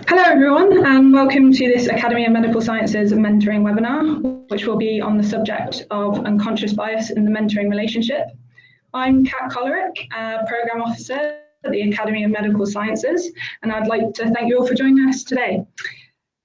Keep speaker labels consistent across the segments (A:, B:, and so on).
A: Hello everyone, and welcome to this Academy of Medical Sciences Mentoring webinar, which will be on the subject of unconscious bias in the mentoring relationship. I'm Kat Kolaric, Programme Officer at the Academy of Medical Sciences, and I'd like to thank you all for joining us today.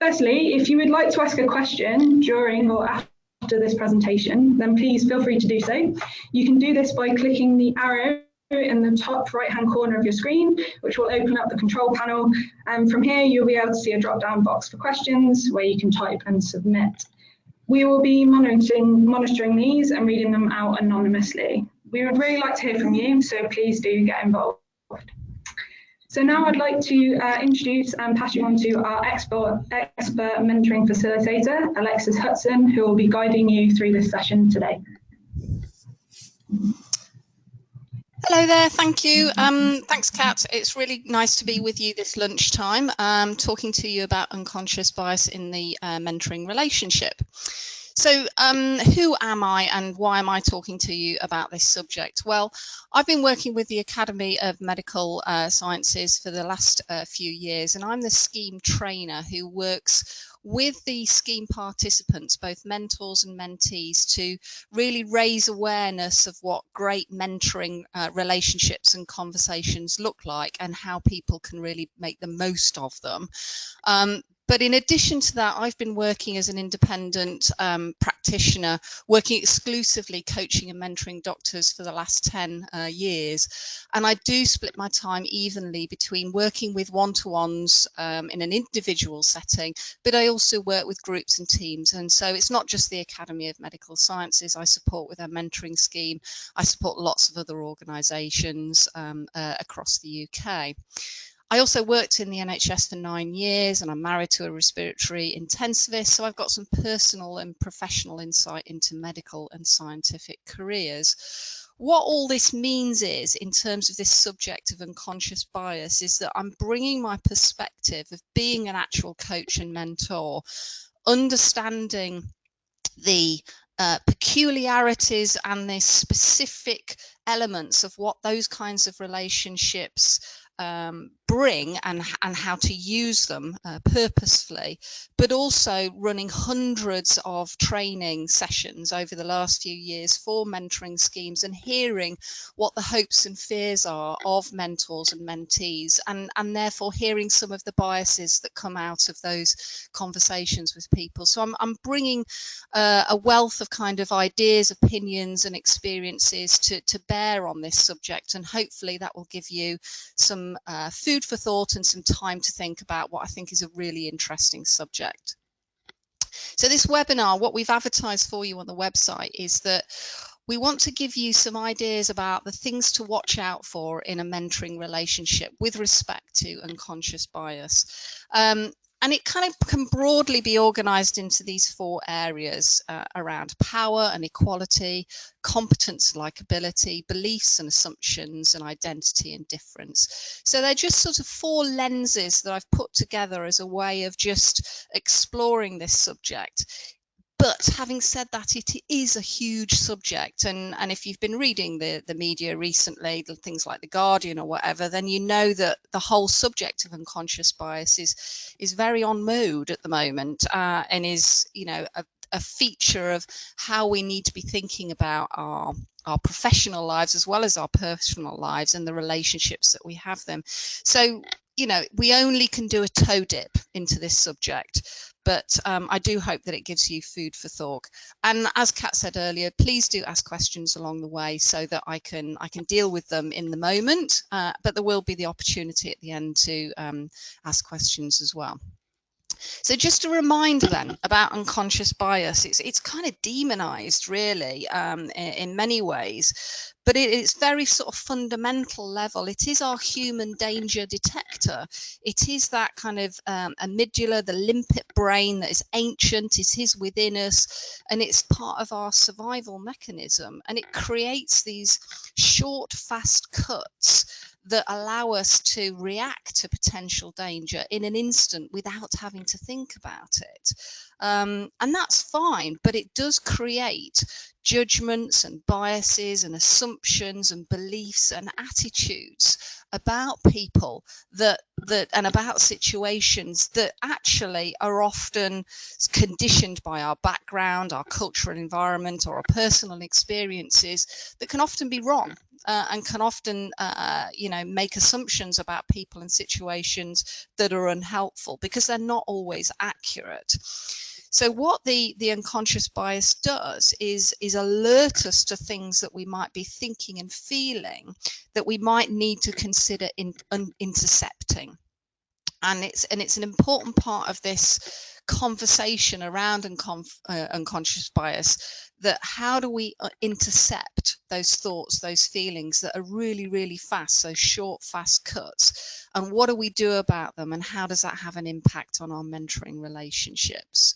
A: Firstly, if you would like to ask a question during or after this presentation, then please feel free to do so. You can do this by clicking the arrow in the top right hand corner of your screen, which will open up the control panel, and from here you'll be able to see a drop down box for questions where you can type and submit. We will be monitoring these and reading them out anonymously. We would really like to hear from you, so please do get involved. So now I'd like to introduce and pass you on to our expert mentoring facilitator, Alexis Hutson, who will be guiding you through this session today.
B: Hello there, thank you. Thanks, Kat. It's really nice to be with you this lunchtime, talking to you about unconscious bias in the mentoring relationship. So who am I and why am I talking to you about this subject? Well, I've been working with the Academy of Medical Sciences for the last few years, and I'm the scheme trainer who works with the scheme participants, both mentors and mentees, to really raise awareness of what great mentoring relationships and conversations look like and how people can really make the most of them. But in addition to that, I've been working as an independent practitioner, working exclusively coaching and mentoring doctors for the last 10 years. And I do split my time evenly between working with one-to-ones in an individual setting, but I also work with groups and teams. And so it's not just the Academy of Medical Sciences I support with our mentoring scheme. I support lots of other organisations across the UK. I also worked in the NHS for 9 years, and I'm married to a respiratory intensivist, so I've got some personal and professional insight into medical and scientific careers. What all this means is, in terms of this subject of unconscious bias, is that I'm bringing my perspective of being an actual coach and mentor, understanding the peculiarities and the specific elements of what those kinds of relationships bring and how to use them purposefully, but also running hundreds of training sessions over the last few years for mentoring schemes and hearing what the hopes and fears are of mentors and mentees, and therefore hearing some of the biases that come out of those conversations with people. So I'm bringing a wealth of kind of ideas, opinions and experiences to bear on this subject, and hopefully that will give you some food for thought and some time to think about what I think is a really interesting subject. So this webinar, what we've advertised for you on the website, is that we want to give you some ideas about the things to watch out for in a mentoring relationship with respect to unconscious bias. And it kind of can broadly be organised into these 4 areas around power and equality, competence, likability, beliefs and assumptions, and identity and difference. So they're just sort of 4 lenses that I've put together as a way of just exploring this subject. But having said that, it is a huge subject, and if you've been reading the media recently, things like The Guardian or whatever, then you know that the whole subject of unconscious bias is very on mode at the moment, and is, you know, a feature of how we need to be thinking about our professional lives as well as our personal lives and the relationships that we have them. So, you know, we only can do a toe dip into this subject, but I do hope that it gives you food for thought. And as Kat said earlier, please do ask questions along the way so that I can deal with them in the moment, but there will be the opportunity at the end to ask questions as well. So just a reminder then about unconscious bias. It's kind of demonized really in many ways, but at its very sort of fundamental level, it is our human danger detector. It is that kind of amygdala, the limpet brain that is ancient. It is within us, and it's part of our survival mechanism, and it creates these short, fast cuts that allow us to react to potential danger in an instant without having to think about it. And that's fine, but it does create judgments and biases and assumptions and beliefs and attitudes about people and about situations that actually are often conditioned by our background, our cultural environment, or our personal experiences that can often be wrong. And can often, make assumptions about people and situations that are unhelpful because they're not always accurate. So what the unconscious bias does is alert us to things that we might be thinking and feeling that we might need to consider intercepting. And it's an important part of this conversation around unconscious bias, that how do we intercept those thoughts, those feelings that are really, really fast, those short, fast cuts, and what do we do about them, and how does that have an impact on our mentoring relationships?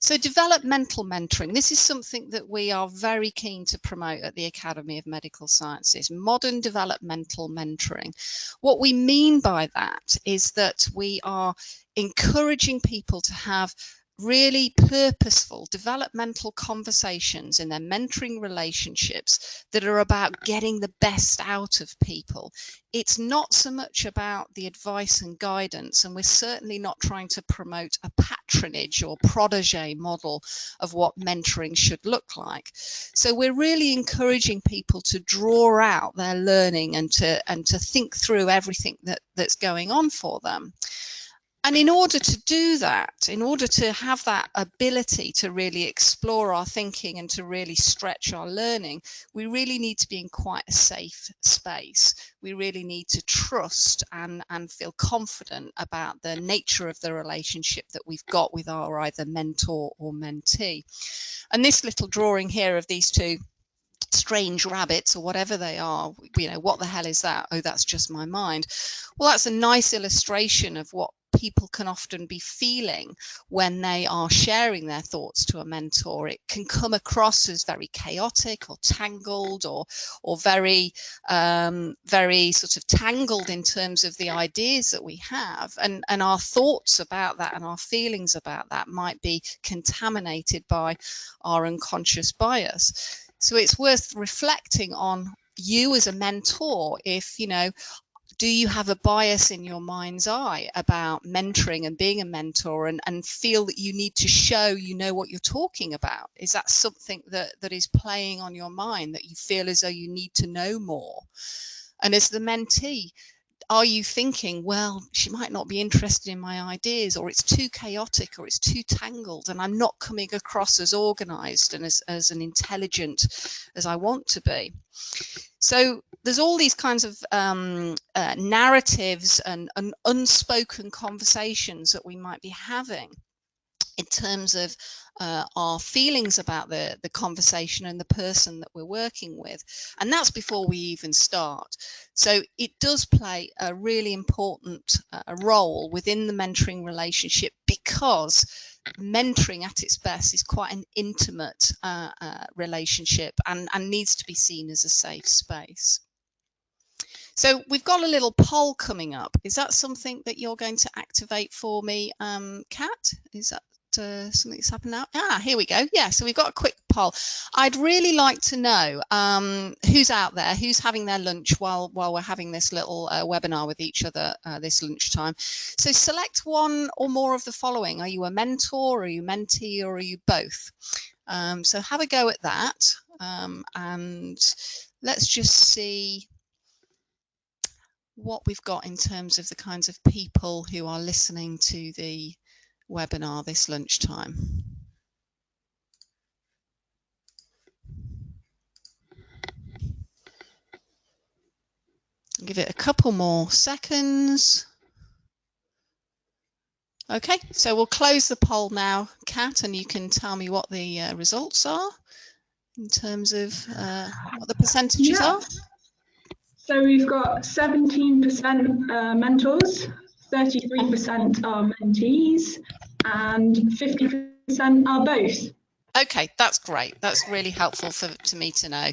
B: So developmental mentoring, this is something that we are very keen to promote at the Academy of Medical Sciences, modern developmental mentoring. What we mean by that is that we are encouraging people to have really purposeful developmental conversations in their mentoring relationships that are about getting the best out of people. It's not so much about the advice and guidance, and we're certainly not trying to promote a patronage or protege model of what mentoring should look like. So we're really encouraging people to draw out their learning and to think through everything that's going on for them. And in order to do that, in order to have that ability to really explore our thinking and to really stretch our learning, we really need to be in quite a safe space. We really need to trust and feel confident about the nature of the relationship that we've got with our either mentor or mentee. And this little drawing here of these two strange rabbits or whatever they are, what the hell is that? Oh, that's just my mind. Well, that's a nice illustration of what people can often be feeling when they are sharing their thoughts to a mentor. It can come across as very chaotic or tangled or very sort of tangled in terms of the ideas that we have, and our thoughts about that and our feelings about that might be contaminated by our unconscious bias. So it's worth reflecting on you as a mentor. If, do you have a bias in your mind's eye about mentoring and being a mentor, and feel that you need to show you know what you're talking about? Is that something that is playing on your mind, that you feel as though you need to know more? And as the mentee, are you thinking, well, she might not be interested in my ideas, or it's too chaotic, or it's too tangled, and I'm not coming across as organized and as an intelligent as I want to be? So there's all these kinds of narratives and unspoken conversations that we might be having in terms of our feelings about the conversation and the person that we're working with. And that's before we even start. So it does play a really important role within the mentoring relationship, because mentoring at its best is quite an intimate relationship and needs to be seen as a safe space. So we've got a little poll coming up. Is that something that you're going to activate for me, Kat? Is that something that's happened now? Here we go. Yeah, so we've got a quick poll. I'd really like to know who's out there, who's having their lunch while we're having this little webinar with each other this lunchtime. So select one or more of the following. Are you a mentor, are you a mentee, or are you both? So have a go at that, and let's just see what we've got in terms of the kinds of people who are listening to the webinar this lunchtime. Give it a couple more seconds. Okay, so we'll close the poll now, Kat, and you can tell me what the results are in terms of what the percentages are.
A: So we've got 17% mentors, 33% are mentees, and 50% are both.
B: Okay, that's great. That's really helpful to me to know.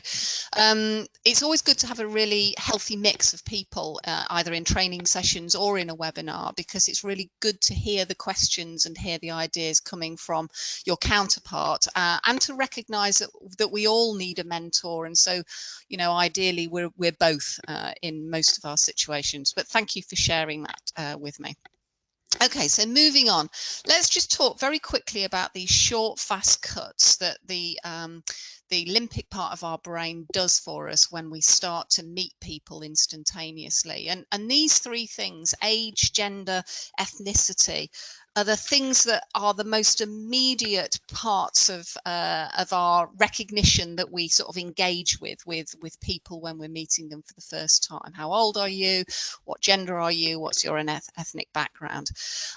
B: It's always good to have a really healthy mix of people, either in training sessions or in a webinar, because it's really good to hear the questions and hear the ideas coming from your counterpart, and to recognise that we all need a mentor. And so, you know, ideally we're both in most of our situations. But thank you for sharing that with me. Okay, so moving on, let's just talk very quickly about these short, fast cuts that the limbic part of our brain does for us when we start to meet people instantaneously. And these three things, age, gender, ethnicity, are the things that are the most immediate parts of our recognition that we sort of engage with people when we're meeting them for the first time. How old are you? What gender are you? What's your ethnic background?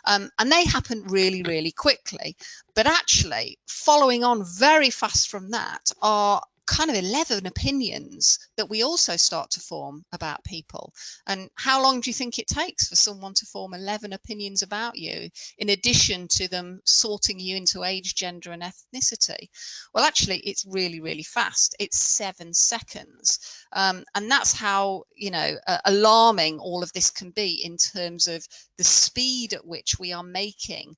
B: And they happen really, really quickly. But actually, following on very fast from that are kind of 11 opinions that we also start to form about people. And how long do you think it takes for someone to form 11 opinions about you, in addition to them sorting you into age, gender, and ethnicity? Well, actually, it's really, really fast. It's 7 seconds. And that's how, you know, alarming all of this can be in terms of the speed at which we are making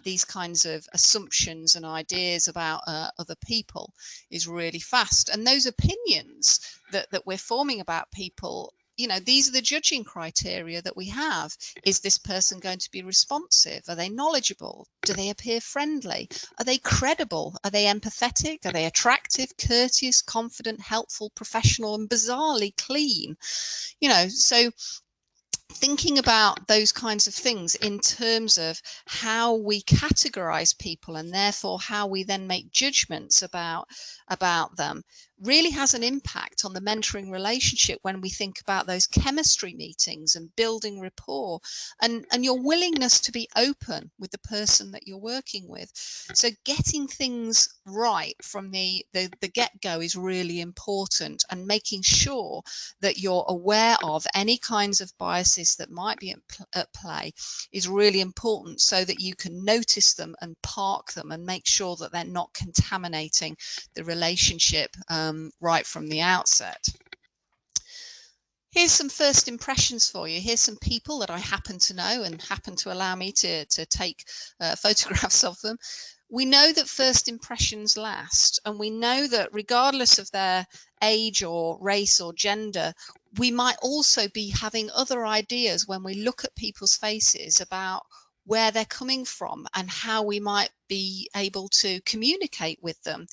B: these kinds of assumptions and ideas about other people is really fast. And those opinions that we're forming about people, you know, these are the judging criteria that we have. Is this person going to be responsive? Are they knowledgeable? Do they appear friendly? Are they credible? Are they empathetic? Are they attractive, courteous, confident, helpful, professional, and bizarrely clean? You know, so thinking about those kinds of things in terms of how we categorize people, and therefore how we then make judgments about them, really has an impact on the mentoring relationship when we think about those chemistry meetings and building rapport and your willingness to be open with the person that you're working with. So getting things right from the get-go is really important, and making sure that you're aware of any kinds of biases that might be at play is really important, so that you can notice them and park them and make sure that they're not contaminating the relationship right from the outset. Here's some first impressions for you. Here's some people that I happen to know and happen to allow me to take photographs of them. We know that first impressions last, and we know that regardless of their age or race or gender, we might also be having other ideas when we look at people's faces about where they're coming from and how we might be able to communicate with them.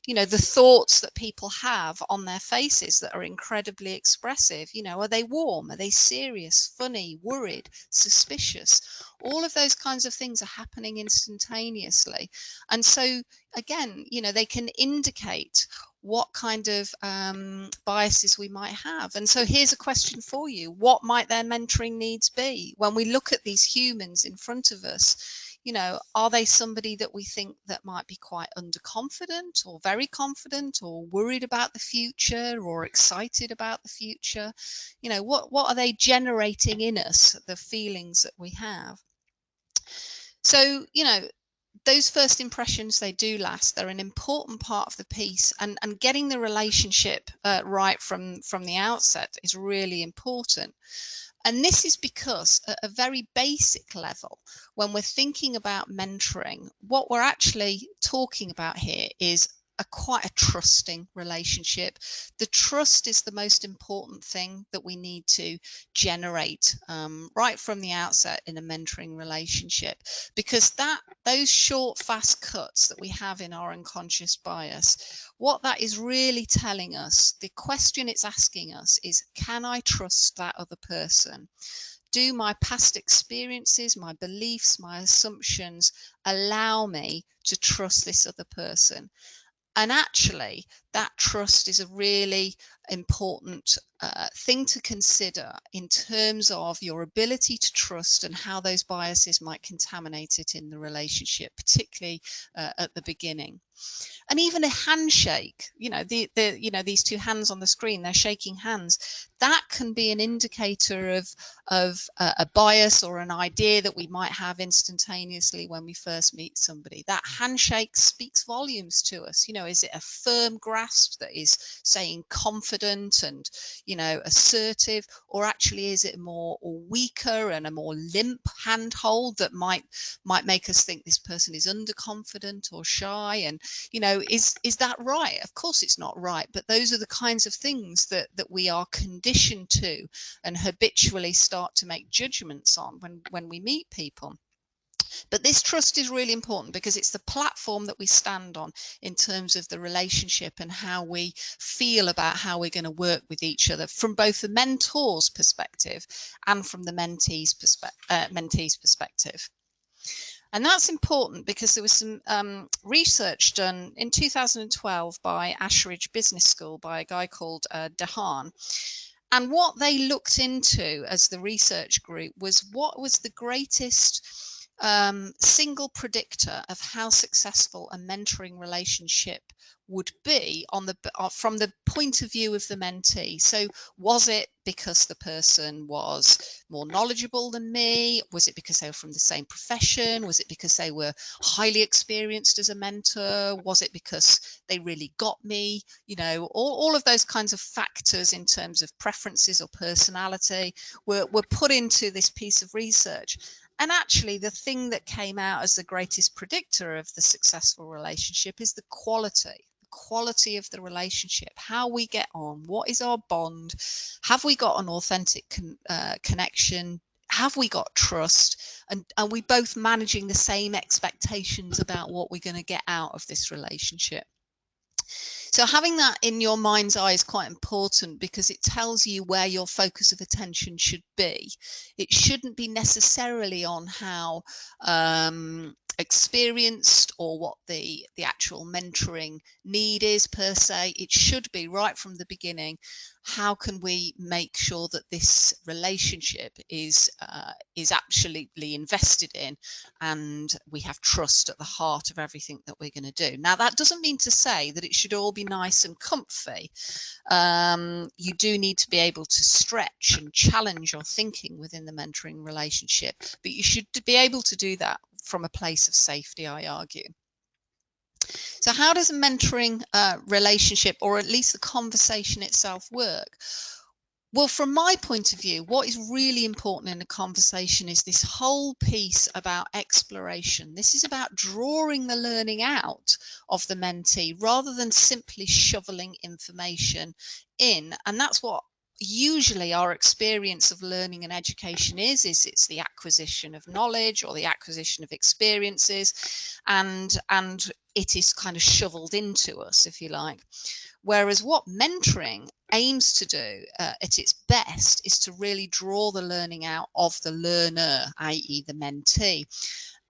B: You know, the thoughts that people have on their faces that are incredibly expressive. You know, are they warm? Are they serious, funny, worried, suspicious? All of those kinds of things are happening instantaneously. And so, again, you know, they can indicate what kind of biases we might have. And so here's a question for you. What might their mentoring needs be? When we look at these humans in front of us, you know, are they somebody that we think that might be quite underconfident or very confident or worried about the future or excited about the future? You know, what are they generating in us, the feelings that we have? So, you know, those first impressions, they do last. They're an important part of the piece, and getting the relationship right from the outset is really important. And this is because at a very basic level, when we're thinking about mentoring, what we're actually talking about here is quite a trusting relationship. The trust is the most important thing that we need to generate right from the outset in a mentoring relationship, because those short, fast cuts that we have in our unconscious bias, what that is really telling us, the question it's asking us is, can I trust that other person? Do my past experiences, my beliefs, my assumptions allow me to trust this other person? And actually, that trust is a really important thing to consider in terms of your ability to trust and how those biases might contaminate it in the relationship, particularly at the beginning. And even a handshake, these two hands on the screen, they're shaking hands. That can be an indicator of a bias or an idea that we might have instantaneously when we first meet somebody. That handshake speaks volumes to us. Is it a firm grasp that is saying confident and, assertive, or actually is it more weaker and a more limp handhold that might make us think this person is underconfident or shy? And is that right? Of course it's not right, but those are the kinds of things that we are conditioned to and habitually start to make judgments on when we meet people. But this trust is really important because it's the platform that we stand on in terms of the relationship and how we feel about how we're going to work with each other from both the mentor's perspective and from the mentee's perspective. And that's important because there was some research done in 2012 by Ashridge Business School by a guy called Dehan. And what they looked into as the research group was what was the greatest single predictor of how successful a mentoring relationship would be from the point of view of the mentee. So was it because the person was more knowledgeable than me? Was it because they were from the same profession? Was it because they were highly experienced as a mentor? Was it because they really got me? All of those kinds of factors in terms of preferences or personality were put into this piece of research. And actually, the thing that came out as the greatest predictor of the successful relationship is the quality of the relationship, how we get on, what is our bond, have we got an authentic connection, have we got trust, and are we both managing the same expectations about what we're going to get out of this relationship. So having that in your mind's eye is quite important because it tells you where your focus of attention should be. It shouldn't be necessarily on how experienced or what the actual mentoring need is per se. It should be right from the beginning, how can we make sure that this relationship is absolutely invested in and we have trust at the heart of everything that we're going to do. Now, that doesn't mean to say that it should all be nice and comfy. You do need to be able to stretch and challenge your thinking within the mentoring relationship, but you should be able to do that from a place of safety, I argue. So how does a mentoring relationship, or at least the conversation itself, work? Well, from my point of view, what is really important in a conversation is this whole piece about exploration. This is about drawing the learning out of the mentee rather than simply shoveling information in. And that's what usually our experience of learning and education is it's the acquisition of knowledge or the acquisition of experiences, and it is kind of shoveled into us, if you like. Whereas what mentoring aims to do at its best is to really draw the learning out of the learner, i.e. the mentee.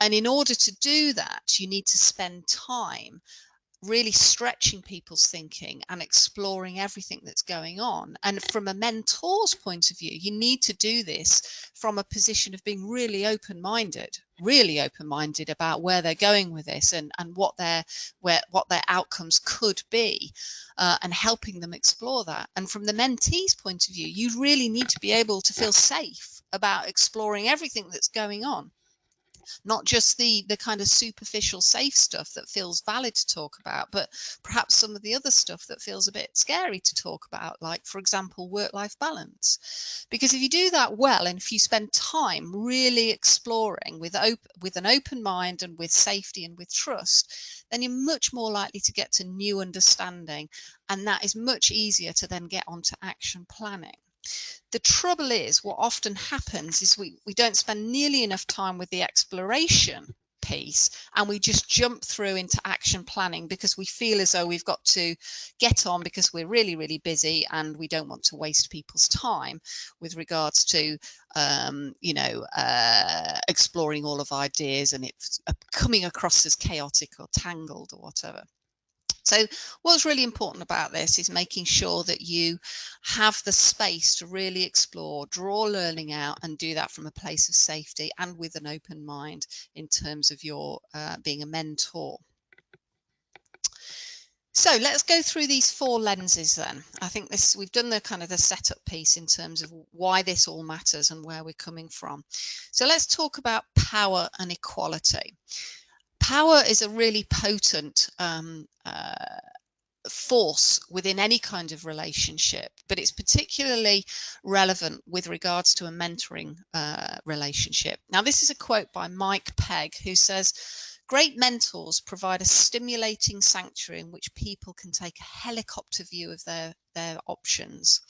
B: And in order to do that, you need to spend time really stretching people's thinking and exploring everything that's going on. And from a mentor's point of view, you need to do this from a position of being really open-minded about where they're going with this and what their outcomes could be, and helping them explore that. And from the mentee's point of view, you really need to be able to feel safe about exploring everything that's going on. Not just the kind of superficial safe stuff that feels valid to talk about, but perhaps some of the other stuff that feels a bit scary to talk about, like, for example, work-life balance. Because if you do that well, and if you spend time really exploring with an open mind and with safety and with trust, then you're much more likely to get to new understanding, and that is much easier to then get onto action planning. The trouble is, what often happens is we don't spend nearly enough time with the exploration piece, and we just jump through into action planning because we feel as though we've got to get on because we're really, really busy and we don't want to waste people's time with regards to exploring all of ideas and it's coming across as chaotic or tangled or whatever. So what's really important about this is making sure that you have the space to really explore, draw learning out, and do that from a place of safety and with an open mind in terms of your being a mentor. So let's go through these 4 lenses then. I think we've done the kind of the setup piece in terms of why this all matters and where we're coming from. So let's talk about power and equality. Power is a really potent force within any kind of relationship, but it's particularly relevant with regards to a mentoring relationship. Now, this is a quote by Mike Pegg, who says, "Great mentors provide a stimulating sanctuary in which people can take a helicopter view of their options."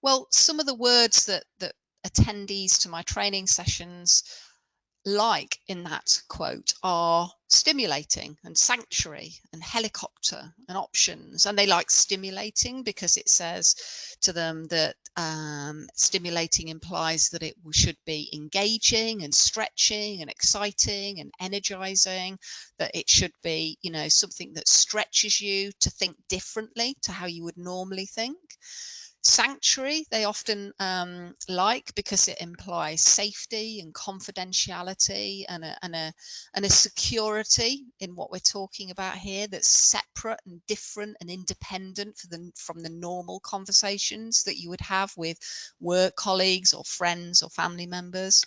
B: Well, some of the words that attendees to my training sessions like in that quote are stimulating and sanctuary and helicopter and options. And they like stimulating because it says to them that stimulating implies that it should be engaging and stretching and exciting and energizing, that it should be, you know, something that stretches you to think differently to how you would normally think. Sanctuary they often like because it implies safety and confidentiality and a security in what we're talking about here that's separate and different and independent from the normal conversations that you would have with work colleagues or friends or family members.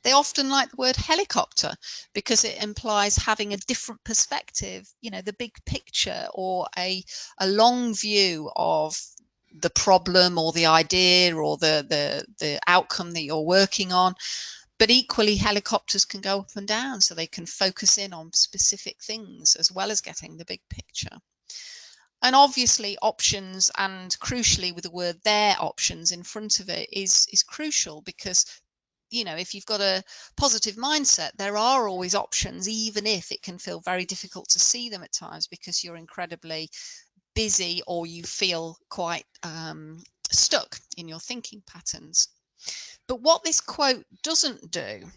B: They often like the word helicopter because it implies having a different perspective, you know, the big picture or a long view of the problem or the idea or the outcome that you're working on. But equally, helicopters can go up and down, so they can focus in on specific things as well as getting the big picture. And obviously options, and crucially with the word their options in front of it, is crucial because, you know, if you've got a positive mindset, there are always options, even if it can feel very difficult to see them at times because you're incredibly busy or you feel quite stuck in your thinking patterns. But what this quote doesn't do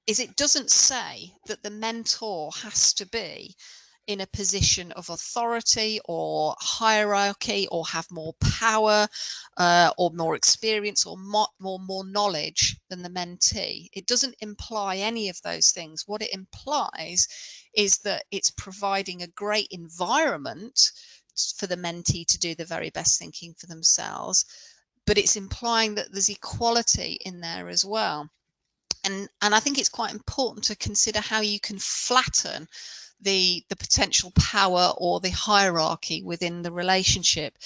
B: is it doesn't say that the mentor has to be in a position of authority or hierarchy or have more power or more experience or more knowledge than the mentee. It doesn't imply any of those things. What it implies is that it's providing a great environment for the mentee to do the very best thinking for themselves, but it's implying that there's equality in there as well. And I think it's quite important to consider how you can flatten the potential power or the hierarchy within the relationship.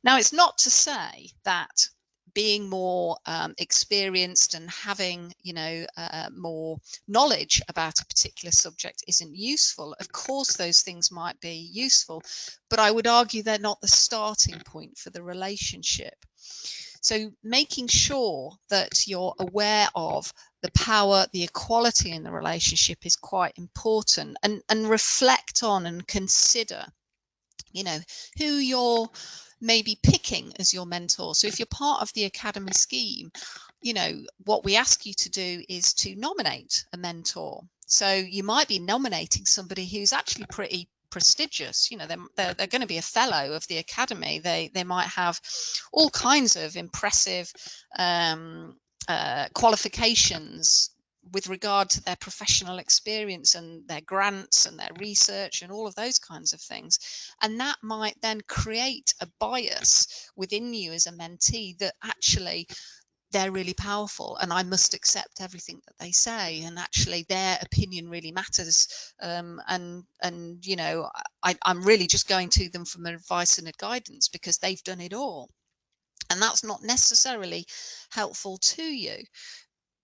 B: Now, it's not to say that being more experienced and having, you know, more knowledge about a particular subject isn't useful. Of course, those things might be useful, but I would argue they're not the starting point for the relationship. So making sure that you're aware of the power, the equality in the relationship is quite important, and reflect on and consider, you know, who you're maybe picking as your mentor. So if you're part of the academy scheme, you know, what we ask you to do is to nominate a mentor. So you might be nominating somebody who's actually pretty prestigious. You know, they're going to be a fellow of the academy. They might have all kinds of impressive qualifications with regard to their professional experience and their grants and their research and all of those kinds of things. And that might then create a bias within you as a mentee that actually they're really powerful and I must accept everything that they say, and actually their opinion really matters, and you know, I'm really just going to them for advice and guidance because they've done it all, and that's not necessarily helpful to you.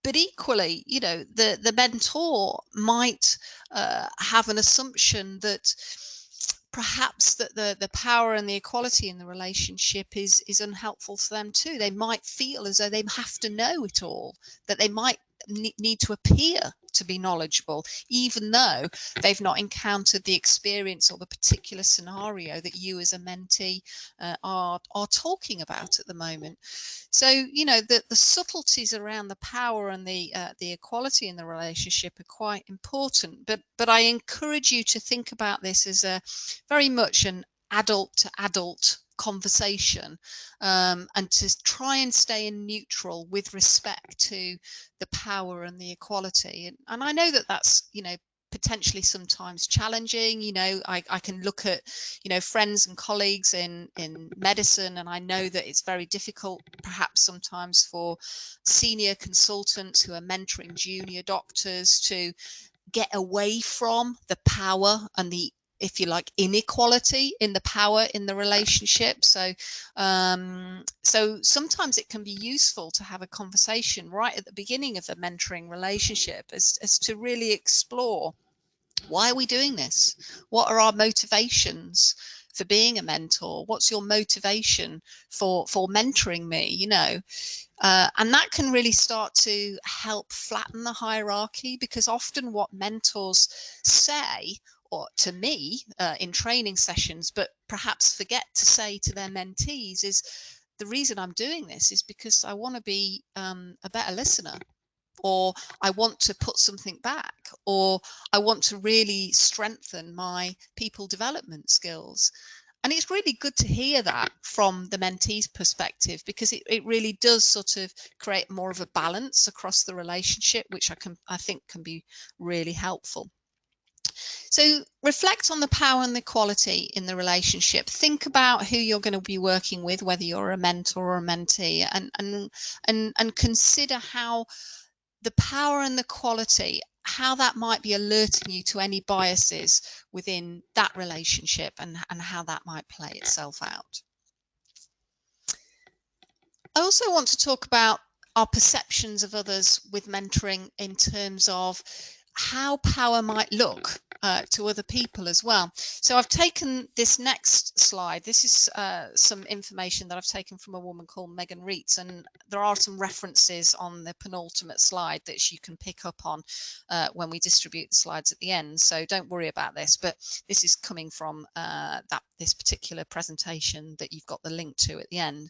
B: But equally, you know, the mentor might have an assumption that perhaps that the power and the equality in the relationship is unhelpful to them too. They might feel as though they have to know it all, that they might need to appear to be knowledgeable, even though they've not encountered the experience or the particular scenario that you as a mentee are talking about at the moment. So, you know, the subtleties around the power and the equality in the relationship are quite important. But I encourage you to think about this as a very much an adult to adult conversation, and to try and stay in neutral with respect to the power and the equality. And I know that that's, you know, potentially sometimes challenging. You know, I can look at, you know, friends and colleagues in medicine, and I know that it's very difficult perhaps sometimes for senior consultants who are mentoring junior doctors to get away from the power and the, if you like, inequality in the power in the relationship. So sometimes it can be useful to have a conversation right at the beginning of the mentoring relationship as to really explore, why are we doing this? What are our motivations for being a mentor? What's your motivation for mentoring me? You know, and that can really start to help flatten the hierarchy, because often what mentors say, or to me in training sessions, but perhaps forget to say to their mentees, is the reason I'm doing this is because I want to be a better listener, or I want to put something back, or I want to really strengthen my people development skills. And it's really good to hear that from the mentee's perspective, because it really does sort of create more of a balance across the relationship, which I think can be really helpful. So reflect on the power and the quality in the relationship. Think about who you're going to be working with, whether you're a mentor or a mentee, and consider how the power and the quality, how that might be alerting you to any biases within that relationship, and how that might play itself out. I also want to talk about our perceptions of others with mentoring in terms of how power might look to other people as well. So I've taken this next slide. This is some information that I've taken from a woman called Megan Reitz, and there are some references on the penultimate slide that you can pick up on when we distribute the slides at the end. So don't worry about this, but this is coming from this particular presentation that you've got the link to at the end.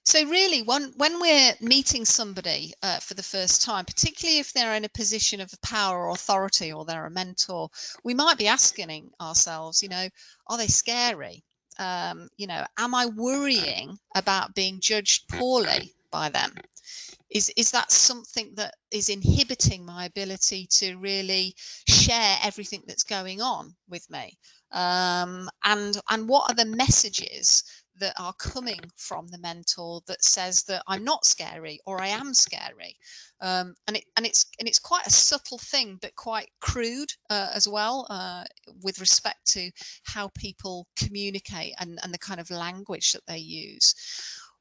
B: So really, when we're meeting somebody for the first time, particularly if they're in a position of power or authority, or they're a mentor, we might be asking ourselves, you know, are they scary? You know, am I worrying about being judged poorly by them? Is that something that is inhibiting my ability to really share everything that's going on with me? And what are the messages that are coming from the mentor that says that I'm not scary, or I am scary? And it's quite a subtle thing, but quite crude as well, with respect to how people communicate and the kind of language that they use.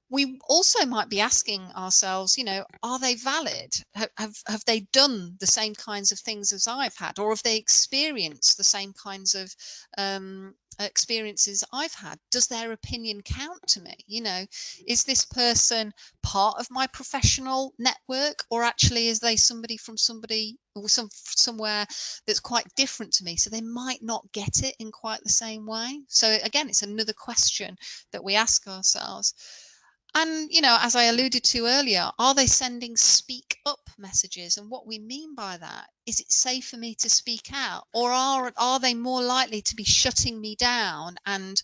B: We also might be asking ourselves, you know, are they valid? Have they done the same kinds of things as I've had, or have they experienced the same kinds of experiences I've had? Does their opinion count to me? You know, is this person part of my professional network, or actually is they somebody from somewhere that's quite different to me, so they might not get it in quite the same way? So again, it's another question that we ask ourselves. And, you know, as I alluded to earlier, are they sending speak up messages? And what we mean by that, is it safe for me to speak out? Or are they more likely to be shutting me down and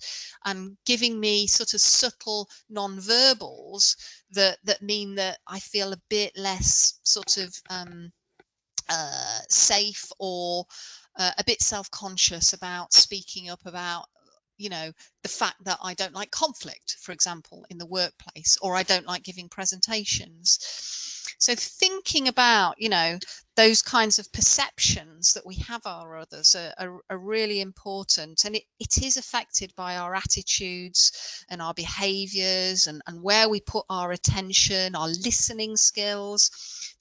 B: giving me sort of subtle non-verbals that mean that I feel a bit less sort of safe, or a bit self-conscious about speaking up about, you know, the fact that I don't like conflict, for example, in the workplace, or I don't like giving presentations. So thinking about, you know, those kinds of perceptions that we have of our others are really important, and it is affected by our attitudes and our behaviours, and where we put our attention, our listening skills,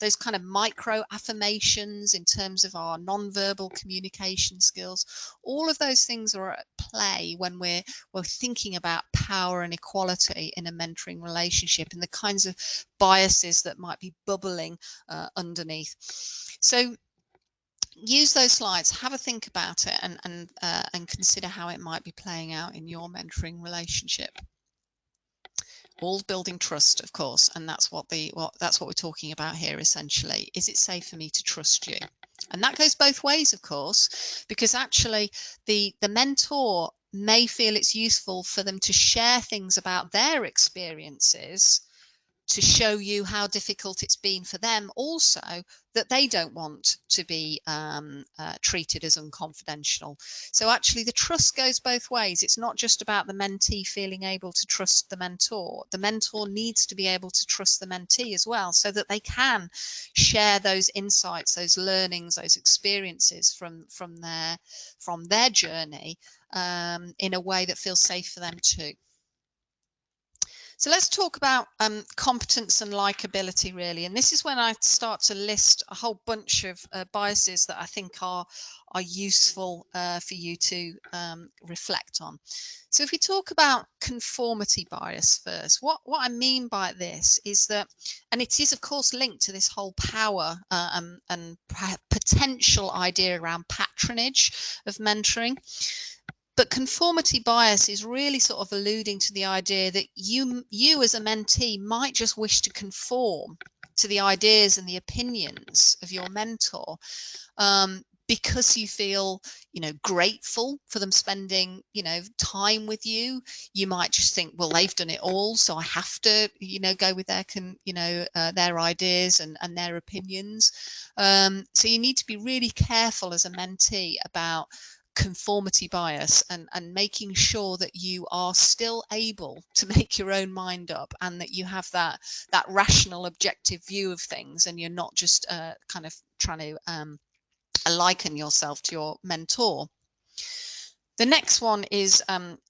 B: those kind of micro affirmations in terms of our non-verbal communication skills. All of those things are at play when we're thinking about power and equality in a mentoring relationship, and the kinds of biases that might be bubbling underneath. So use those slides, have a think about it, and consider how it might be playing out in your mentoring relationship. All building trust, of course, and that's what we're talking about here essentially. Is it safe for me to trust you? And that goes both ways, of course, because actually the mentor may feel it's useful for them to share things about their experiences to show you how difficult it's been for them, also that they don't want to be treated as unconfidential. So actually the trust goes both ways. It's not just about the mentee feeling able to trust the mentor. The mentor needs to be able to trust the mentee as well, so that they can share those insights, those learnings, those experiences from their journey in a way that feels safe for them too. So let's talk about competence and likability, really. And this is when I start to list a whole bunch of biases that I think are useful for you to reflect on. So if we talk about conformity bias first, what I mean by this is that, and it is of course linked to this whole power and potential idea around patronage of mentoring. But conformity bias is really sort of alluding to the idea that you as a mentee might just wish to conform to the ideas and the opinions of your mentor because you feel, grateful for them spending, time with you. You might just think, well, they've done it all, so I have to, go with their ideas and their opinions. So you need to be really careful as a mentee about conformity bias and making sure that you are still able to make your own mind up, and that you have that rational, objective view of things, and you're not just kind of trying to liken yourself to your mentor. The next one is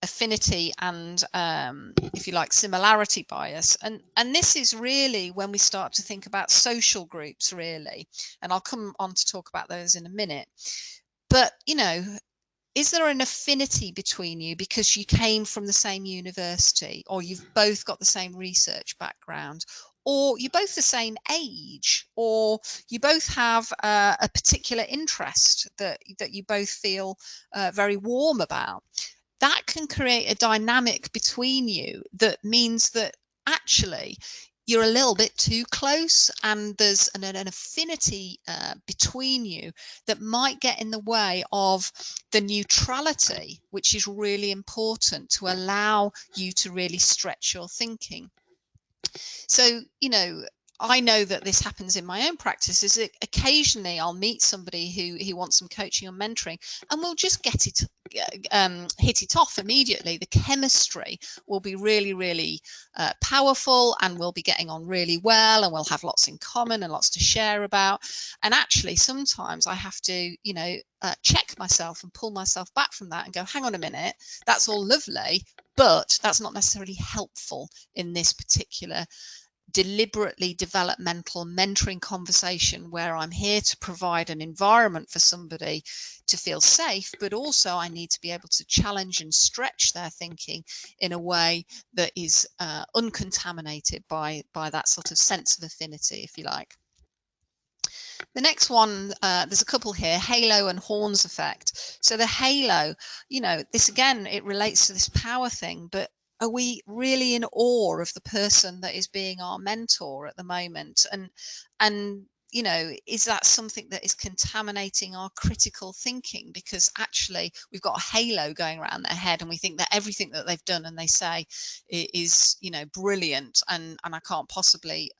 B: affinity and, if you like, similarity bias. And this is really when we start to think about social groups, really. And I'll come on to talk about those in a minute. But, is there an affinity between you because you came from the same university, or you've both got the same research background, or you're both the same age, or you both have a particular interest that you both feel very warm about? That can create a dynamic between you that means that actually you're a little bit too close, and there's an affinity between you that might get in the way of the neutrality, which is really important to allow you to really stretch your thinking. So, I know that this happens in my own practice, is that occasionally I'll meet somebody who wants some coaching or mentoring, and we'll just hit it off immediately. The chemistry will be really, really powerful, and we'll be getting on really well, and we'll have lots in common and lots to share about. And actually, sometimes I have to, check myself and pull myself back from that and go, hang on a minute, that's all lovely, but that's not necessarily helpful in this particular deliberately developmental mentoring conversation, where I'm here to provide an environment for somebody to feel safe, but also I need to be able to challenge and stretch their thinking in a way that is uncontaminated by that sort of sense of affinity, if you like. The next one, there's a couple here, halo and horns effect. So the halo, this again, it relates to this power thing, but are we really in awe of the person that is being our mentor at the moment? And is that something that is contaminating our critical thinking? Because actually we've got a halo going around their head, and we think that everything that they've done and they say is, brilliant, and I can't possibly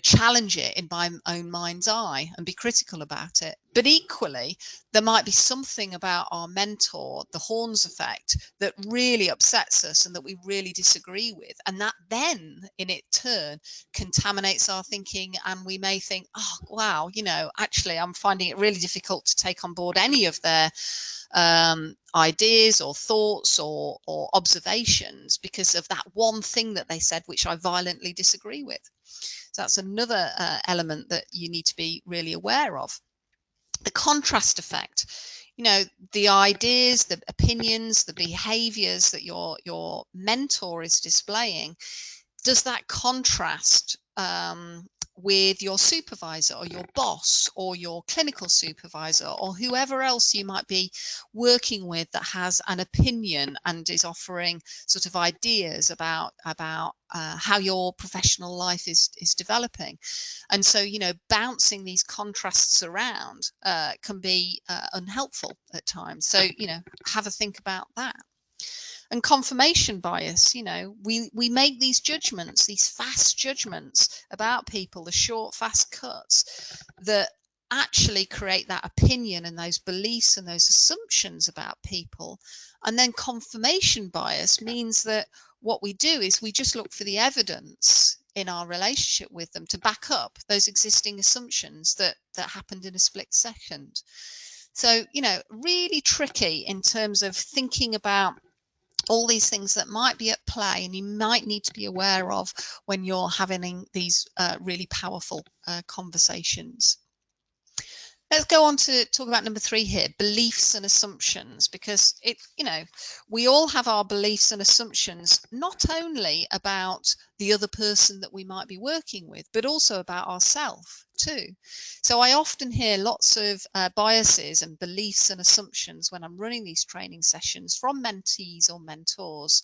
B: challenge it in my own mind's eye and be critical about it. But equally, there might be something about our mentor, the horns effect, that really upsets us and that we really disagree with. And that then, in its turn, contaminates our thinking, and we may think, oh, wow, actually, I'm finding it really difficult to take on board any of their ideas or thoughts or observations because of that one thing that they said, which I violently disagree with. So that's another element that you need to be really aware of. The contrast effect, the ideas, the opinions, the behaviors that your mentor is displaying, does that contrast with your supervisor or your boss or your clinical supervisor or whoever else you might be working with that has an opinion and is offering sort of ideas about how your professional life is developing? And so, you know, bouncing these contrasts around can be unhelpful at times. So, you know, have a think about that. And confirmation bias, you know, we make these judgments, these fast judgments about people, the short, fast cuts that actually create that opinion and those beliefs and those assumptions about people. And then confirmation bias means that what we do is we just look for the evidence in our relationship with them to back up those existing assumptions that happened in a split second. So, you know, really tricky in terms of thinking about all these things that might be at play and you might need to be aware of when you're having these really powerful conversations. Let's go on to talk about number 3 here, beliefs and assumptions, because you know, we all have our beliefs and assumptions, not only about the other person that we might be working with, but also about ourselves too. So I often hear lots of biases and beliefs and assumptions when I'm running these training sessions from mentees or mentors,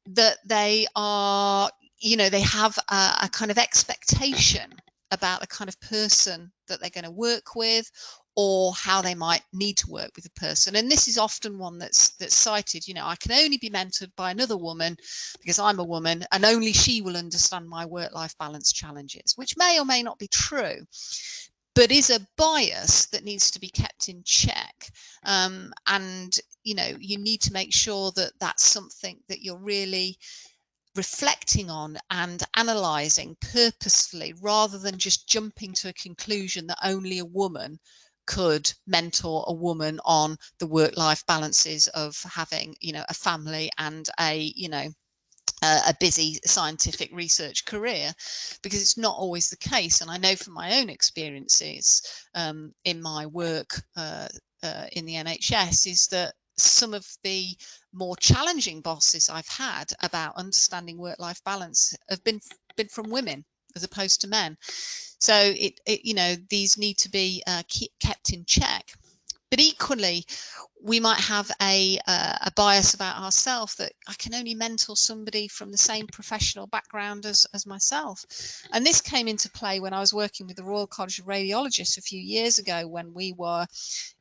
B: that they are, you know, they have a kind of expectation about the kind of person that they're going to work with or how they might need to work with a person. And this is often one that's cited, you know, I can only be mentored by another woman because I'm a woman and only she will understand my work-life balance challenges, which may or may not be true, but is a bias that needs to be kept in check. And, you know, you need to make sure that that's something that you're really reflecting on and analysing purposefully, rather than just jumping to a conclusion that only a woman could mentor a woman on the work-life balances of having, you know, a family and a, you know, a busy scientific research career, because it's not always the case. And I know from my own experiences in my work in the NHS is that some of the more challenging bosses I've had about understanding work-life balance have been from women as opposed to men. So it you know, these need to be kept in check. But equally, we might have a bias about ourselves that I can only mentor somebody from the same professional background as myself. And this came into play when I was working with the Royal College of Radiologists a few years ago, when we were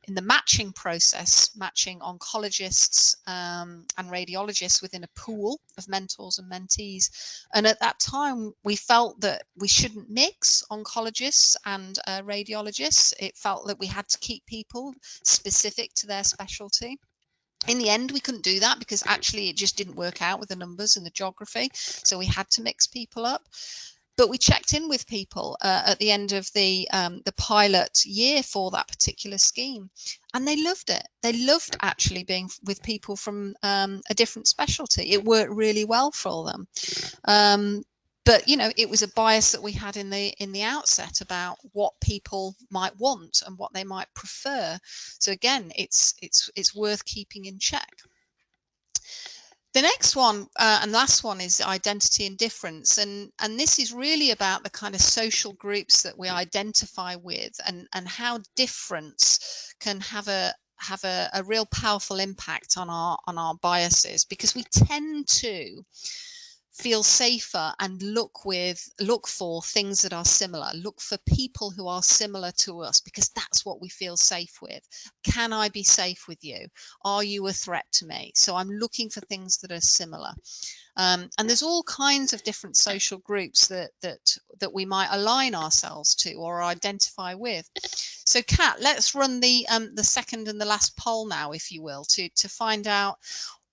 B: in the matching process, matching oncologists and radiologists within a pool of mentors and mentees. And at that time, we felt that we shouldn't mix oncologists and radiologists. It felt that we had to keep people specific to their specialty. In the end, we couldn't do that because actually it just didn't work out with the numbers and the geography. So we had to mix people up. But we checked in with people at the end of the pilot year for that particular scheme, and they loved it. They loved actually being with people from a different specialty. It worked really well for them. But you know, it was a bias that we had in the outset about what people might want and what they might prefer. So again, it's worth keeping in check. The next one and last one is identity and difference, and this is really about the kind of social groups that we identify with, and how difference can have a real powerful impact on our biases, because we tend to feel safer and look for things that are similar, look for people who are similar to us, because that's what we feel safe with. Can I be safe with you? Are you a threat to me? So I'm looking for things that are similar. And there's all kinds of different social groups that we might align ourselves to or identify with. So Kat, let's run the second and the last poll now, if you will, to find out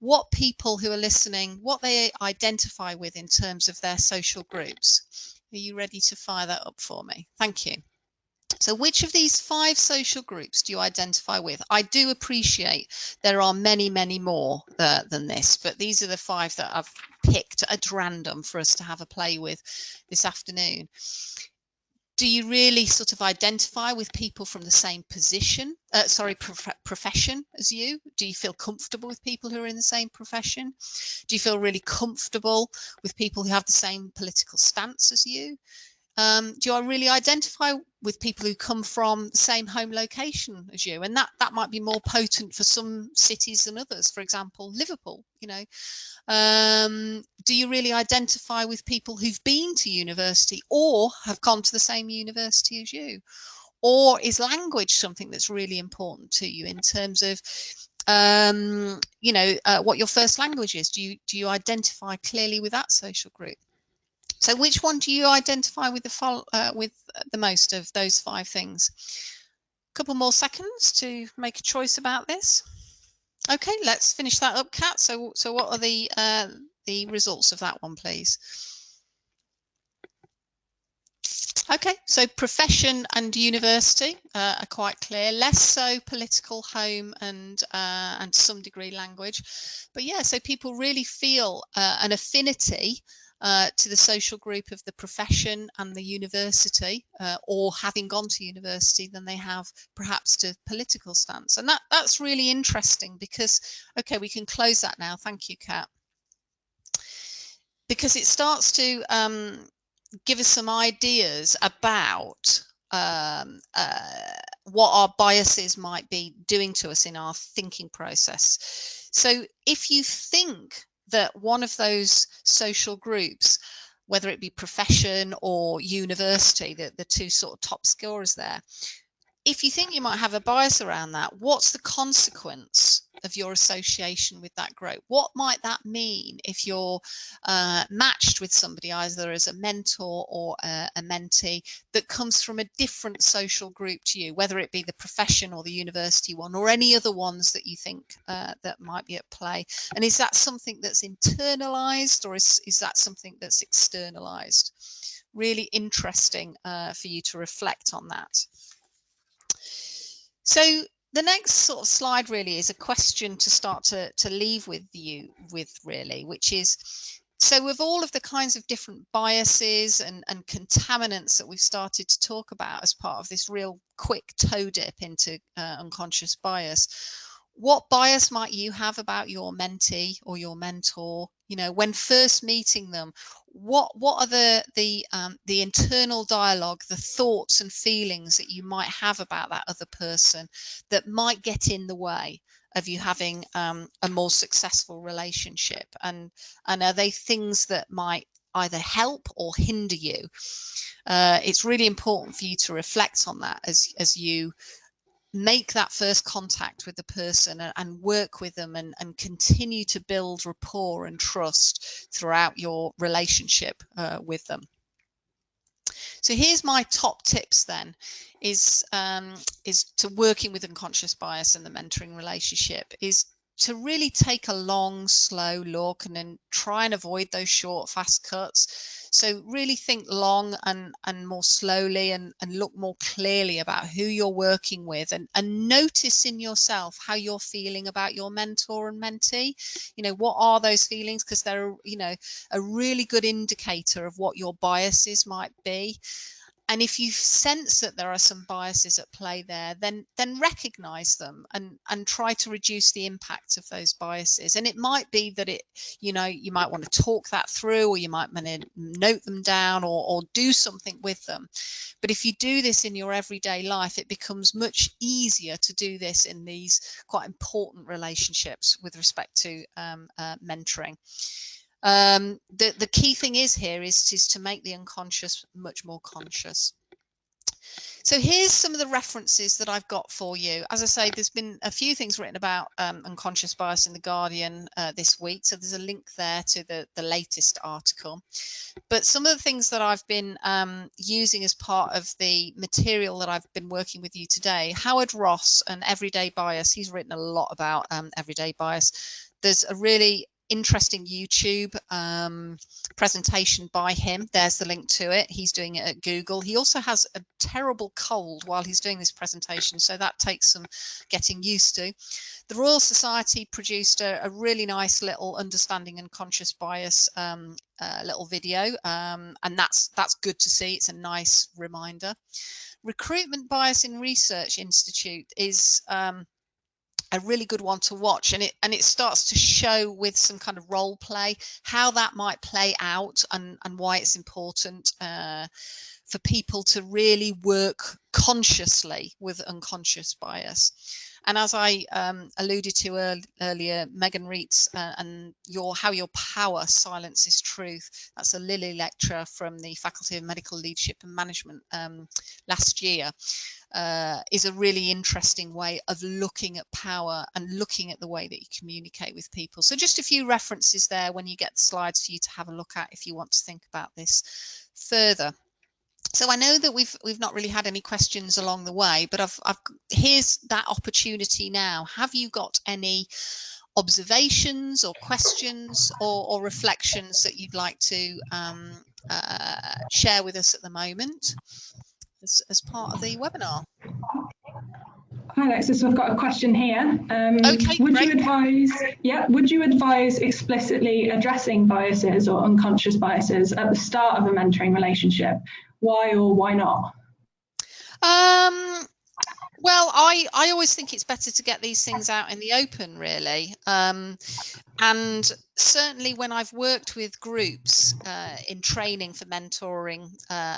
B: what people who are listening, what they identify with in terms of their social groups. Are you ready to fire that up for me? Thank you. So which of these 5 social groups do you identify with? I do appreciate there are many, many more than this, but these are the 5 that I've picked at random for us to have a play with this afternoon. Do you really sort of identify with people from the same profession as you? Do you feel comfortable with people who are in the same profession? Do you feel really comfortable with people who have the same political stance as you? Do I really identify with people who come from the same home location as you? And that might be more potent for some cities than others. For example, Liverpool, you know. Do you really identify with people who've been to university or have gone to the same university as you? Or is language something that's really important to you in terms of, you know, what your first language is? Do you identify clearly with that social group? So which one do you identify with the most of those 5 things? A couple more seconds to make a choice about this. Okay, let's finish that up, Kat. So what are the results of that one, please? Okay, so profession and university are quite clear. Less so political, home, and to some degree language. But yeah, so people really feel an affinity to the social group of the profession and the university, or having gone to university, than they have perhaps to political stance. And that's really interesting because, okay, we can close that now. Thank you, Kat. Because it starts to give us some ideas about what our biases might be doing to us in our thinking process. So if you think that one of those social groups, whether it be profession or university, the 2 sort of top scorers there, if you think you might have a bias around that, what's the consequence of your association with that group? What might that mean if you're matched with somebody either as a mentor or a mentee that comes from a different social group to you, whether it be the profession or the university one or any other ones that you think that might be at play? And is that something that's internalized, or is that something that's externalized? Really interesting for you to reflect on that. So the next sort of slide really is a question to start to leave with you with, really, which is, so with all of the kinds of different biases and contaminants that we've started to talk about as part of this real quick toe dip into unconscious bias, what bias might you have about your mentee or your mentor? You know, when first meeting them, what are the internal dialogue, the thoughts and feelings that you might have about that other person that might get in the way of you having a more successful relationship? And are they things that might either help or hinder you? It's really important for you to reflect on that as you make that first contact with the person and work with them and continue to build rapport and trust throughout your relationship with them. So here's my top tips then, is to working with unconscious bias in the mentoring relationship, is to really take a long, slow look and then try and avoid those short, fast cuts. So really think long and more slowly and look more clearly about who you're working with, and notice in yourself how you're feeling about your mentor and mentee. You know, what are those feelings? Because they're, you know, a really good indicator of what your biases might be. And if you sense that there are some biases at play there, then recognize them and try to reduce the impact of those biases. And it might be that you might want to talk that through, or you might want to note them down or do something with them. But if you do this in your everyday life, it becomes much easier to do this in these quite important relationships with respect to mentoring. The key thing is to make the unconscious much more conscious. So here's some of the references that I've got for you. As I say, there's been a few things written about unconscious bias in The Guardian this week, so there's a link there to the latest article. But some of the things that I've been using as part of the material that I've been working with you today, Howard Ross and Everyday Bias, he's written a lot about everyday bias. There's a really interesting YouTube presentation by him. There's the link to it. He's doing it at Google. He also has a terrible cold while he's doing this presentation, so that takes some getting used to. The Royal Society produced a really nice little understanding unconscious bias little video, and that's good to see. It's a nice reminder. Recruitment Bias in Research Institute is a really good one to watch, and it starts to show with some kind of role play how that might play out, and why it's important for people to really work consciously with unconscious bias. And as I alluded to earlier, Megan Reitz and how your power silences truth. That's a Lilly lecture from the Faculty of Medical Leadership and Management last year. Is a really interesting way of looking at power and looking at the way that you communicate with people. So just a few references there when you get the slides for you to have a look at if you want to think about this further. So I know that we've not really had any questions along the way, but here's that opportunity now. Have you got any observations or questions or reflections that you'd like to share with us at the moment as part of the webinar?
A: Hi Alexis, I've got a question here.
B: Okay,
A: would you advise explicitly addressing biases or unconscious biases at the start of a mentoring relationship? Why or why not?
B: Well, I always think it's better to get these things out in the open, really. And certainly when I've worked with groups in training for mentoring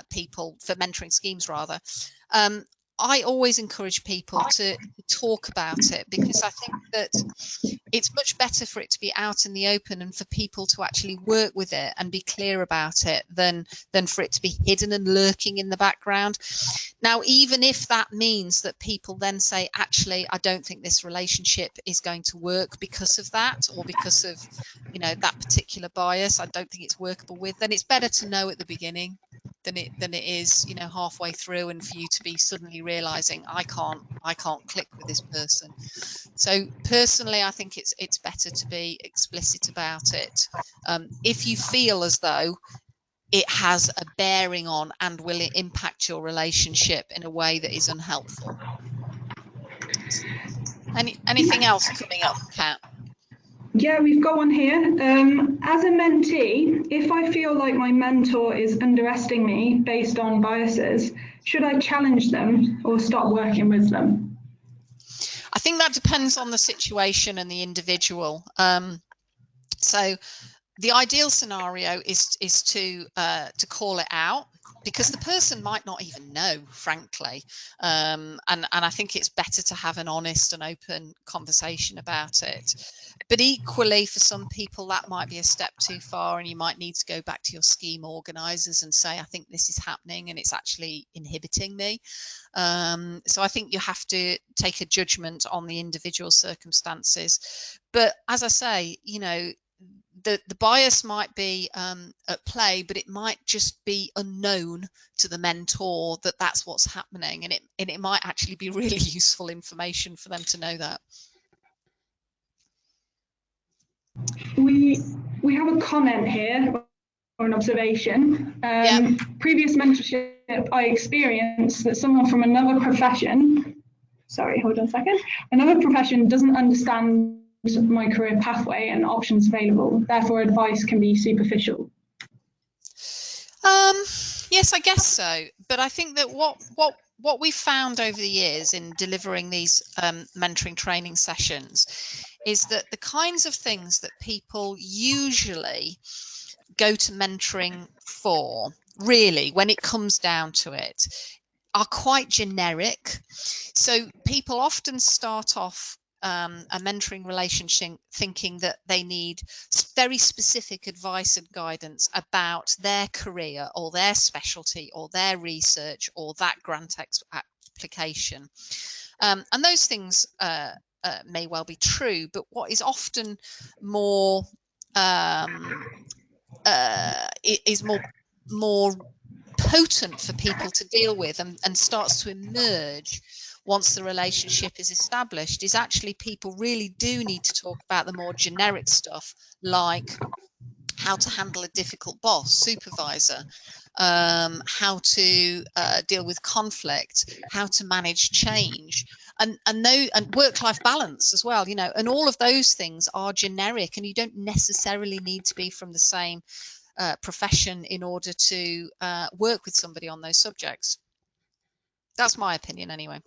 B: people, for mentoring schemes rather, I always encourage people to talk about it, because I think that it's much better for it to be out in the open and for people to actually work with it and be clear about it than for it to be hidden and lurking in the background. Now, even if that means that people then say, actually, I don't think this relationship is going to work because of that, or because of, you know, that particular bias, I don't think it's workable with, then it's better to know at the beginning than it is, you know, halfway through, and for you to be suddenly realizing I can't click with this person. So personally, I think it's better to be explicit about it. If you feel as though it has a bearing on and will it impact your relationship in a way that is unhelpful. Anything else coming up, Kat?
A: Yeah, we've got one here. As a mentee, if I feel like my mentor is underestimating me based on biases, should I challenge them or stop working with them?
B: I think that depends on the situation and the individual. So the ideal scenario is to call it out, because the person might not even know, frankly, and I think it's better to have an honest and open conversation about it. But equally, for some people, that might be a step too far, and you might need to go back to your scheme organisers and say, I think this is happening and it's actually inhibiting me. So I think you have to take a judgment on the individual circumstances. But as I say, you know, the bias might be at play, but it might just be unknown to the mentor that that's what's happening, and it might actually be really useful information for them to know that.
A: We have a comment here, or an observation. Previous mentorship, I experienced that someone from another profession, another profession doesn't understand my career pathway and options available, therefore advice can be superficial.
B: Yes, I guess so. But I think that what we've found over the years in delivering these mentoring training sessions is that the kinds of things that people usually go to mentoring for, really, when it comes down to it, are quite generic. So people often start off a mentoring relationship thinking that they need very specific advice and guidance about their career or their specialty or their research or that grant application. And those things may well be true, but what is often more is more potent for people to deal with and starts to emerge once the relationship is established is actually people really do need to talk about the more generic stuff, like how to handle a difficult boss, supervisor, how to deal with conflict, how to manage change, and work-life balance as well, you know, and all of those things are generic, and you don't necessarily need to be from the same profession in order to work with somebody on those subjects. That's my opinion anyway.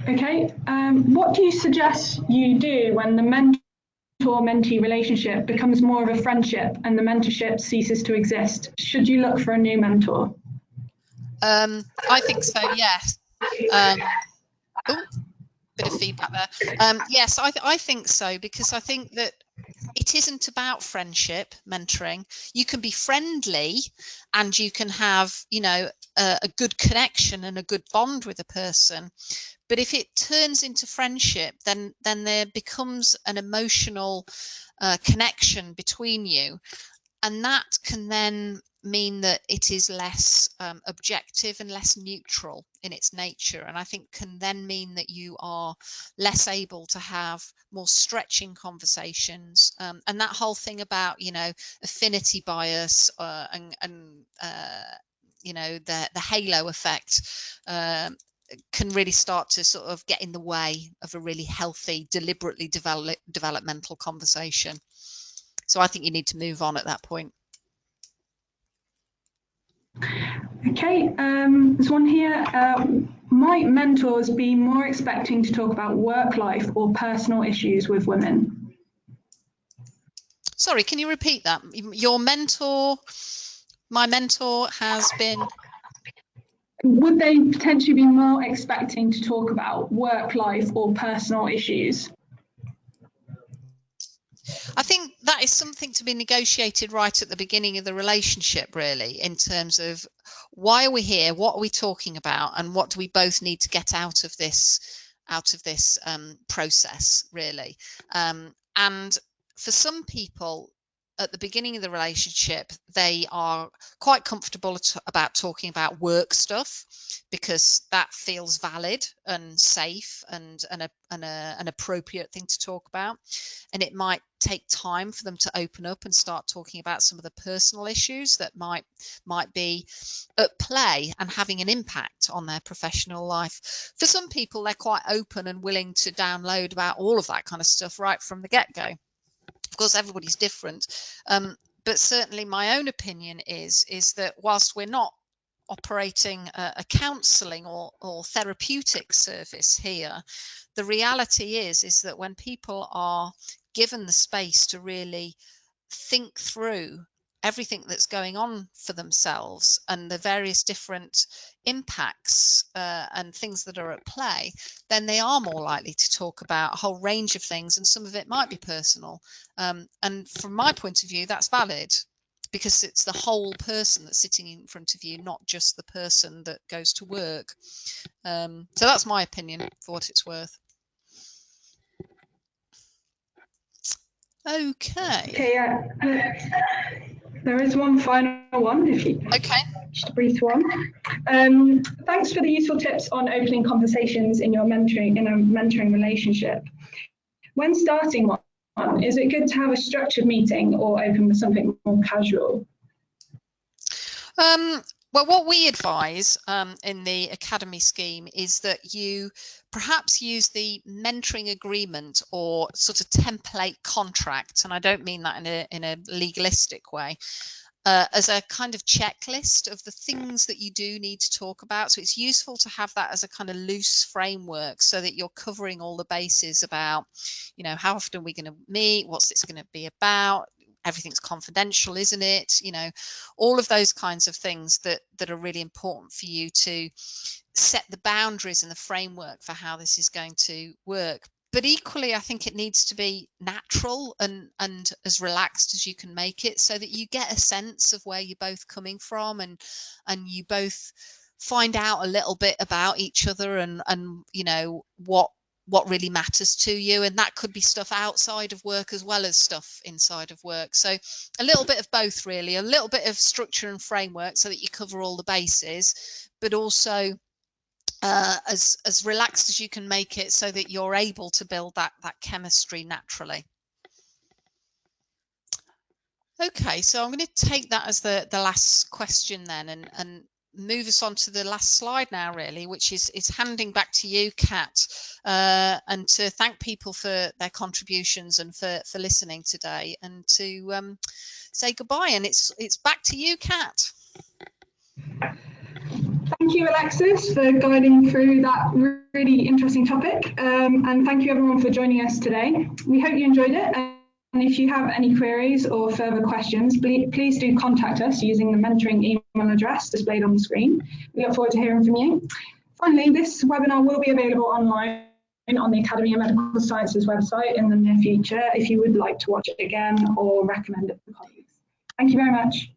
A: Okay, what do you suggest you do when the mentor-mentee relationship becomes more of a friendship and the mentorship ceases to exist? Should you look for a new mentor?
B: I think so, yes. Bit of feedback there. Yes, I think so, because I think that it isn't about friendship mentoring. You can be friendly and you can have, you know, a good connection and a good bond with a person, but if it turns into friendship, then there becomes an emotional connection between you, and that can then mean that it is less objective and less neutral in its nature, and I think can then mean that you are less able to have more stretching conversations, and that whole thing about, you know, affinity bias and you know, the halo effect can really start to sort of get in the way of a really healthy, deliberately developmental conversation. So I think you need to move on at that point.
A: Okay, there's one here. Might mentors be more expecting to talk about work life or personal issues with women?
B: Sorry, can you repeat that? Your mentor, my mentor has been...
A: Would they potentially be more expecting to talk about work life or personal issues?
B: I think that is something to be negotiated right at the beginning of the relationship, really, in terms of why are we here, what are we talking about, and what do we both need to get out of this process, really. And for some people, at the beginning of the relationship, they are quite comfortable about talking about work stuff because that feels valid and safe and an appropriate thing to talk about. And it might take time for them to open up and start talking about some of the personal issues that might be at play and having an impact on their professional life. For some people, they're quite open and willing to download about all of that kind of stuff right from the get-go. Of course, everybody's different, but certainly my own opinion is that whilst we're not operating a counselling or therapeutic service here, the reality is that when people are given the space to really think through everything that's going on for themselves and the various different impacts and things that are at play, then they are more likely to talk about a whole range of things, and some of it might be personal. And from my point of view, that's valid, because it's the whole person that's sitting in front of you, not just the person that goes to work. So that's my opinion, for what it's worth. Okay.
A: There is one final one, if you just brief one. Thanks for the useful tips on opening conversations in a mentoring relationship. When starting one, is it good to have a structured meeting or open with something more casual?
B: Well, what we advise in the Academy scheme is that you perhaps use the mentoring agreement or sort of template contract, and I don't mean that in a legalistic way, as a kind of checklist of the things that you do need to talk about. So it's useful to have that as a kind of loose framework so that you're covering all the bases about, you know, how often are we going to meet, what's this going to be about, everything's confidential, isn't it? You know, all of those kinds of things that are really important for you to set the boundaries and the framework for how this is going to work. But equally, I think it needs to be natural and as relaxed as you can make it, so that you get a sense of where you're both coming from, and you both find out a little bit about each other and you know what really matters to you, and that could be stuff outside of work as well as stuff inside of work. So a little bit of both, really, a little bit of structure and framework so that you cover all the bases, but also as relaxed as you can make it, so that you're able to build that chemistry naturally. Okay, so I'm going to take that as the last question then, and move us on to the last slide now, really, which is handing back to you, Kat, and to thank people for their contributions and for listening today, and to say goodbye. And it's back to you, Kat.
A: Thank you, Alexis, for guiding through that really interesting topic, and thank you everyone for joining us today. We hope you enjoyed it, and if you have any queries or further questions, please do contact us using the mentoring email address displayed on the screen. We look forward to hearing from you. Finally, this webinar will be available online on the Academy of Medical Sciences website in the near future if you would like to watch it again or recommend it to colleagues. Thank you very much.